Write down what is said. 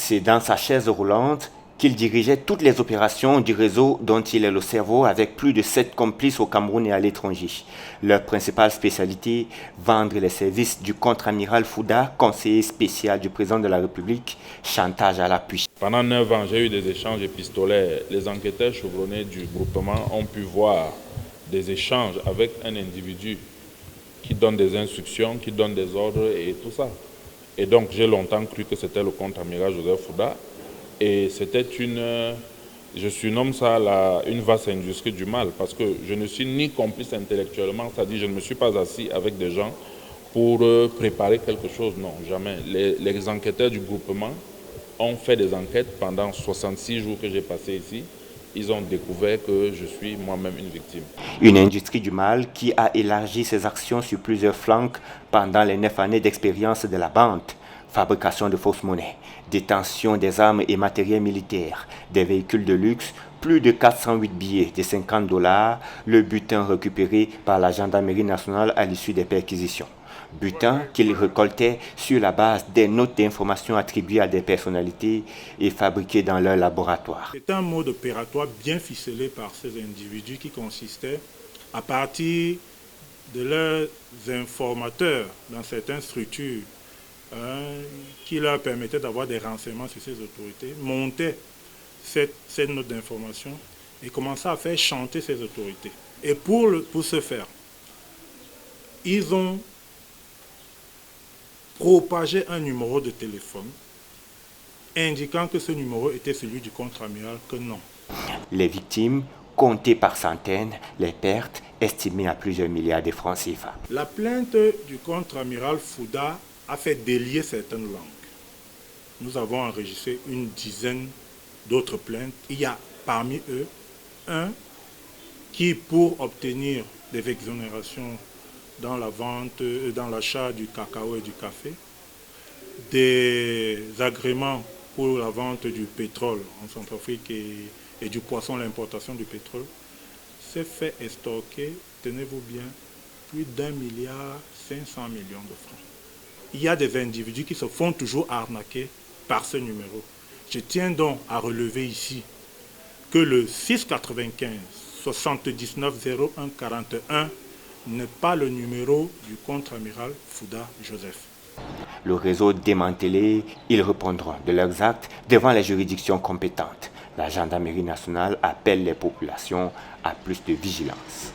C'est dans sa chaise roulante qu'il dirigeait toutes les opérations du réseau dont il est le cerveau avec plus de 7 complices au Cameroun et à l'étranger. Leur principale spécialité, vendre les services du contre-amiral Fouda, conseiller spécial du président de la République, chantage à l'appui. Pendant 9 ans, j'ai eu des échanges épistolaires. Les enquêteurs chevronnés du groupement ont pu voir des échanges avec un individu qui donne des instructions, qui donne des ordres et tout ça. Et donc j'ai longtemps cru que c'était le contre-amiral Joseph Fouda. Et c'était je surnomme ça une vaste industrie du mal, parce que je ne suis ni complice intellectuellement, c'est-à-dire je ne me suis pas assis avec des gens pour préparer quelque chose, non, jamais. Les enquêteurs du groupement ont fait des enquêtes pendant 66 jours que j'ai passé ici. Ils ont découvert que je suis moi-même une victime. Une industrie du mal qui a élargi ses actions sur plusieurs flancs pendant les 9 années d'expérience de la bande. Fabrication de fausses monnaies, détention des armes et matériels militaires, des véhicules de luxe, plus de 408 billets de $50, le butin récupéré par la gendarmerie nationale à l'issue des perquisitions. Butin qu'il récoltait sur la base des notes d'information attribuées à des personnalités et fabriquées dans leur laboratoire. C'est un mode opératoire bien ficelé par ces individus qui consistait à partir de leurs informateurs dans certaines structures qui leur permettait d'avoir des renseignements sur ces autorités, monter cette note d'information et commencer à faire chanter ces autorités. Et pour ce faire, ils ont propagé un numéro de téléphone indiquant que ce numéro était celui du contre-amiral, que non. Les victimes, comptées par centaines, les pertes estimées à plusieurs milliards de francs CFA. La plainte du contre-amiral Fouda a fait délier certaines langues. Nous avons enregistré une dizaine d'autres plaintes. Il y a parmi eux un qui, pour obtenir des exonérations dans la vente, dans l'achat du cacao et du café, des agréments pour la vente du pétrole en Centrafrique et du poisson, l'importation du pétrole, s'est fait estorquer, tenez-vous bien, plus d'1,5 milliard de francs. Il y a des individus qui se font toujours arnaquer par ce numéro. Je tiens donc à relever ici que le 695 79 01 41 n'est pas le numéro du contre-amiral Fouda Joseph. Le réseau démantelé, ils répondront de leurs actes devant les juridictions compétentes. La gendarmerie nationale appelle les populations à plus de vigilance.